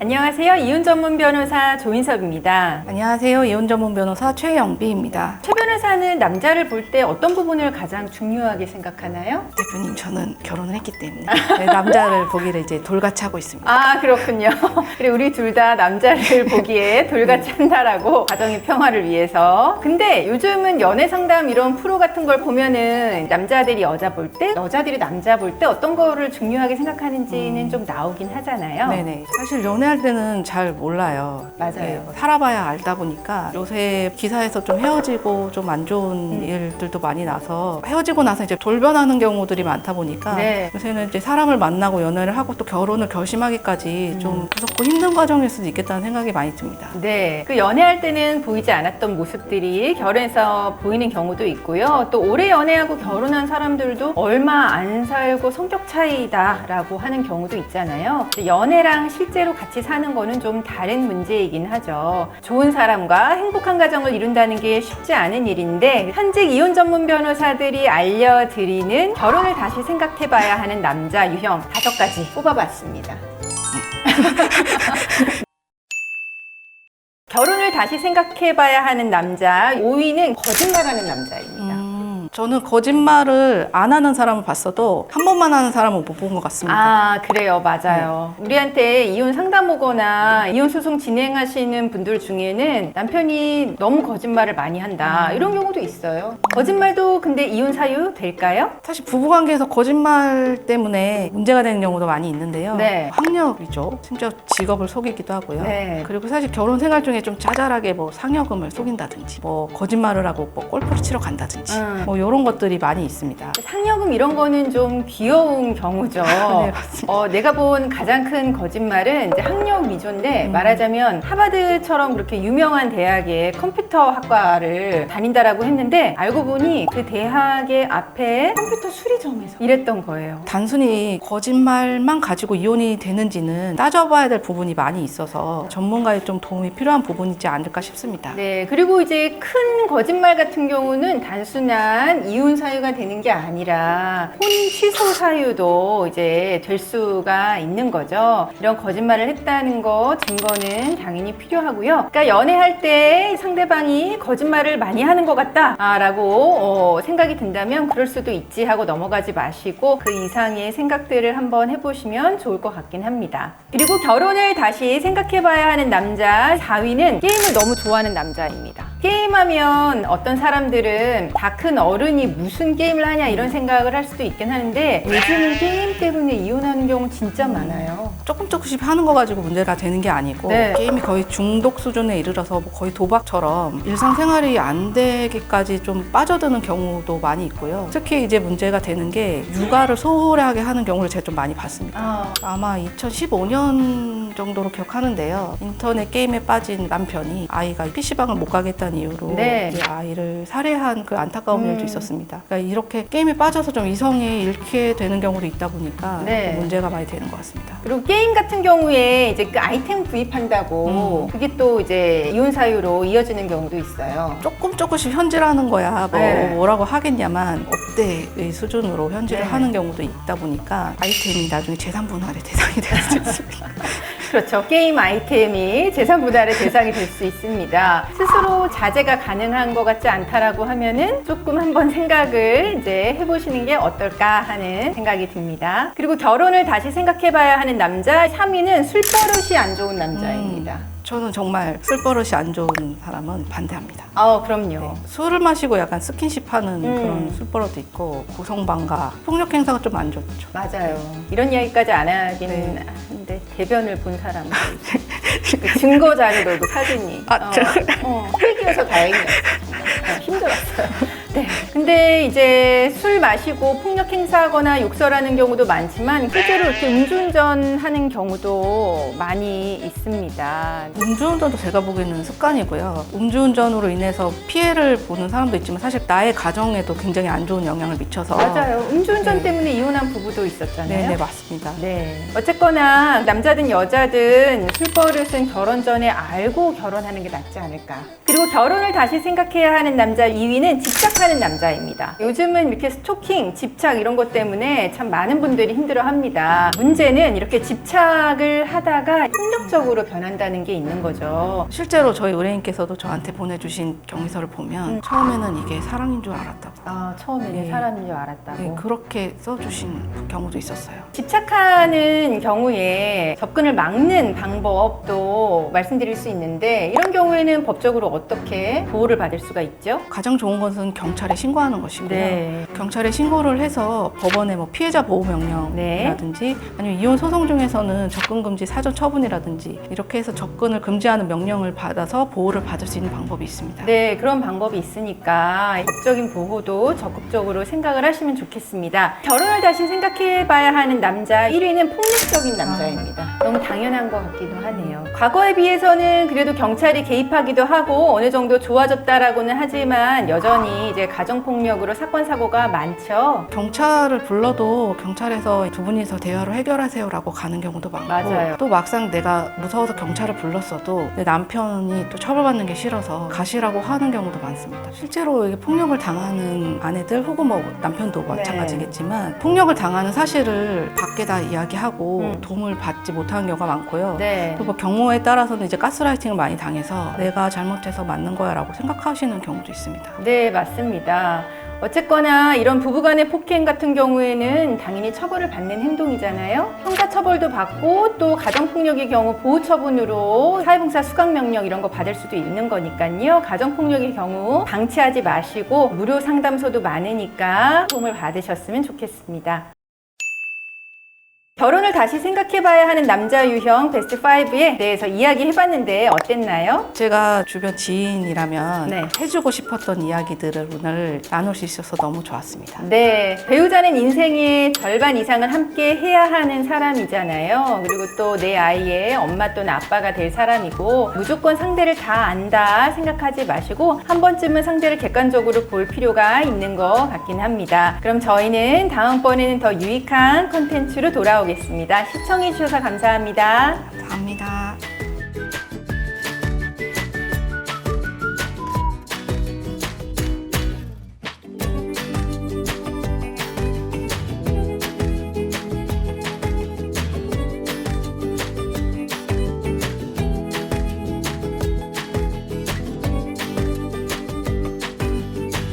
안녕하세요. 이혼 전문 변호사 조인섭입니다. 안녕하세요. 이혼 전문 변호사 최영비입니다. 최 변호사는 남자를 볼 때 어떤 부분을 가장 중요하게 생각하나요? 대표님, 저는 결혼을 했기 때문에 남자를 보기를 이제 돌같이 하고 있습니다. 아, 그렇군요. 그래, 우리 둘 다 남자를 보기에 돌같이 한다라고 가정의 평화를 위해서. 근데 요즘은 연애 상담 이런 프로 같은 걸 보면은 남자들이 여자 볼 때, 여자들이 남자 볼 때 어떤 거를 중요하게 생각하는지는 좀 나오긴 하잖아요. 네네. 사실 연애할 때는 잘 몰라요. 맞아요. 살아봐야 알다 보니까 요새 기사에서 좀 헤어지고 좀 안 좋은 일들도 많이 나서 헤어지고 나서 이제 돌변하는 경우들이 많다 보니까 네. 요새는 이제 사람을 만나고 연애를 하고 또 결혼을 결심하기까지 좀 무섭고 힘든 과정일 수도 있겠다는 생각이 많이 듭니다. 네, 그 연애할 때는 보이지 않았던 모습들이 결혼해서 보이는 경우도 있고요. 또 오래 연애하고 결혼한 사람들도 얼마 안 살고 성격 차이다라고 하는 경우도 있잖아요. 연애랑 실제로 같이 사는 거는 좀 다른 문제이긴 하죠. 좋은 사람과 행복한 가정을 이룬다는 게 쉽지 않은 일인데 현직 이혼 전문 변호사들이 알려드리는 결혼을 다시 생각해봐야 하는 남자 유형 5가지 뽑아봤습니다. 결혼을 다시 생각해봐야 하는 남자 5위는 거짓말하는 남자입니다. 저는 거짓말을 안 하는 사람을 봤어도 한 번만 하는 사람은 못 본 것 같습니다. 아, 그래요. 맞아요. 우리한테 이혼 상담 오거나 이혼 소송 진행하시는 분들 중에는 남편이 너무 거짓말을 많이 한다. 이런 경우도 있어요. 거짓말도 근데 이혼 사유 될까요? 사실 부부관계에서 거짓말 때문에 문제가 되는 경우도 많이 있는데요. 네. 학력이죠. 심지어 직업을 속이기도 하고요. 네. 그리고 사실 결혼 생활 중에 좀 짜잘하게 뭐 상여금을 속인다든지 뭐 거짓말을 하고 뭐 골프를 치러 간다든지 뭐 이런 것들이 많이 있습니다. 상여금 이런 거는 좀 귀여운 경우죠. 네, 맞습니다. 내가 본 가장 큰 거짓말은 이제 학력 위조인데 말하자면 하버드처럼 그렇게 유명한 대학의 컴퓨터 학과를 다닌다라고 했는데 알고 보니 그 대학의 앞에 컴퓨터 수리점에서 일했던 거예요. 단순히 거짓말만 가지고 이혼이 되는지는 따져봐야 될 부분이 많이 있어서 전문가의 좀 도움이 필요한 부분이지 않을까 싶습니다. 네, 그리고 이제 큰 거짓말 같은 경우는 단순한 이혼 사유가 되는 게 아니라 혼인 취소 사유도 이제 될 수가 있는 거죠. 이런 거짓말을 했다는 거 증거는 당연히 필요하고요. 그러니까 연애할 때 상대방이 거짓말을 많이 하는 것 같다라고 생각이 든다면 그럴 수도 있지 하고 넘어가지 마시고 그 이상의 생각들을 한번 해보시면 좋을 것 같긴 합니다. 그리고 결혼을 다시 생각해봐야 하는 남자 4위는 게임을 너무 좋아하는 남자입니다. 게임하면 어떤 사람들은 다 큰 어른이 무슨 게임을 하냐 이런 생각을 할 수도 있긴 하는데 요즘은 게임 때문에 이혼하는 경우 진짜 많아요. 조금씩 하는 거 가지고 문제가 되는 게 아니고 네. 게임이 거의 중독 수준에 이르러서 뭐 거의 도박처럼 일상생활이 안 되기까지 좀 빠져드는 경우도 많이 있고요. 특히 이제 문제가 되는 게 육아를 소홀하게 하는 경우를 제가 좀 많이 봤습니다. 아마 2015년 정도로 기억하는데요. 인터넷 게임에 빠진 남편이 아이가 PC방을 못 가겠다는 이유로 네. 이 아이를 살해한 그 안타까운 일도 있었습니다. 그러니까 이렇게 게임에 빠져서 좀 이성이 잃게 되는 경우도 있다 보니까 네. 문제가 많이 되는 것 같습니다. 그리고 게임 같은 경우에 이제 그 아이템 구입한다고 그게 또 이제 이혼 사유로 이어지는 경우도 있어요. 조금씩 현질하는 거야 뭐 네. 뭐라고 하겠냐만 억대의 수준으로 현질을 네. 하는 경우도 있다 보니까 아이템이 나중에 재산 분할의 대상이 될 수 있습니다. 그렇죠. 게임 아이템이 재산 분할의 대상이 될 수 있습니다. 스스로 자제가 가능한 것 같지 않다라고 하면은 조금 한번 생각을 이제 해보시는 게 어떨까 하는 생각이 듭니다. 그리고 결혼을 다시 생각해봐야 하는 남자 3위는 술버릇이 안 좋은 남자입니다. 저는 정말 술버릇이 안 좋은 사람은 반대합니다. 그럼요. 술을 마시고 약간 스킨십하는 그런 술버릇도 있고 고성방가, 폭력 행사가 좀 안 좋죠. 맞아요. 이런 이야기까지 안 하기는 하는데 대변을 본 사람은 그 증거 자료도 사진이 폐기여서 다행이었어요. 힘들었어요. 네. 근데 이제 술 마시고 폭력 행사하거나 욕설하는 경우도 많지만 실제로 이렇게 음주운전 하는 경우도 많이 있습니다. 음주운전도 제가 보기에는 습관이고요. 음주운전으로 인해서 피해를 보는 사람도 있지만 사실 나의 가정에도 굉장히 안 좋은 영향을 미쳐서 맞아요. 음주운전 때문에 이혼한 부부도 있었잖아요. 네, 맞습니다. 네. 어쨌거나 남자든 여자든 술버릇은 결혼 전에 알고 결혼하는 게 낫지 않을까. 그리고 결혼을 다시 생각해야 하는 남자 2위는 집착하는 집착하는 남자입니다. 요즘은 이렇게 스토킹, 집착 이런 것 때문에 참 많은 분들이 힘들어합니다. 문제는 이렇게 집착을 하다가 폭력적으로 변한다는 게 있는 거죠. 실제로 저희 의뢰인께서도 저한테 보내주신 경위서를 보면 처음에는 이게 사랑인 줄 알았다고. 아, 처음에는 네. 사람인 줄 알았다고. 네, 그렇게 써주신 경우도 있었어요. 집착하는 경우에 접근을 막는 방법도 말씀드릴 수 있는데 이런 경우에는 법적으로 어떻게 보호를 받을 수가 있죠? 가장 좋은 것은 경찰에 신고하는 것이고요. 네. 경찰에 신고를 해서 법원에 뭐 피해자 보호 명령이라든지 아니면 이혼 소송 중에서는 접근 금지 사전 처분이라든지 이렇게 해서 접근을 금지하는 명령을 받아서 보호를 받을 수 있는 방법이 있습니다. 네, 그런 방법이 있으니까 법적인 보호도 적극적으로 생각을 하시면 좋겠습니다. 결혼을 다시 생각해 봐야 하는 남자 1위는 폭력적인 남자입니다. 너무 당연한 것 같기도 하네요. 과거에 비해서는 그래도 경찰이 개입하기도 하고 어느 정도 좋아졌다라고는 하지만 여전히 이제 가정폭력으로 사건 사고가 많죠. 경찰을 불러도 경찰에서 두 분이서 대화로 해결하세요라고 가는 경우도 많고 맞아요. 또 막상 내가 무서워서 경찰을 불렀어도 내 남편이 또 처벌받는 게 싫어서 가시라고 하는 경우도 많습니다. 실제로 이게 폭력을 당하는 아내들 혹은 뭐 남편도 마찬가지겠지만 폭력을 당하는 사실을 밖에다 이야기하고 도움을 받지 못하는 경우가 많고요. 네. 그리고 경우에 따라서는 이제 가스라이팅을 많이 당해서 내가 잘못해서 맞는 거야 라고 생각하시는 경우도 있습니다. 네, 맞습니다. 어쨌거나 이런 부부간의 폭행 같은 경우에는 당연히 처벌을 받는 행동이잖아요. 형사처벌도 받고 또 가정폭력의 경우 보호처분으로 사회봉사 수강명령 이런 거 받을 수도 있는 거니까요. 가정폭력의 경우 방치하지 마시고 무료 상담소도 많으니까 도움을 받으셨으면 좋겠습니다. 결혼을 다시 생각해봐야 하는 남자 유형 베스트 5에 대해서 이야기해봤는데 어땠나요? 제가 주변 지인이라면 네. 해주고 싶었던 이야기들을 오늘 나눌 수 있어서 너무 좋았습니다. 네, 배우자는 인생의 절반 이상을 함께 해야 하는 사람이잖아요. 그리고 또 내 아이의 엄마 또는 아빠가 될 사람이고 무조건 상대를 다 안다 생각하지 마시고 한 번쯤은 상대를 객관적으로 볼 필요가 있는 것 같긴 합니다. 그럼 저희는 다음번에는 더 유익한 컨텐츠로 돌아오겠습니다. 시청해주셔서 감사합니다. 감사합니다.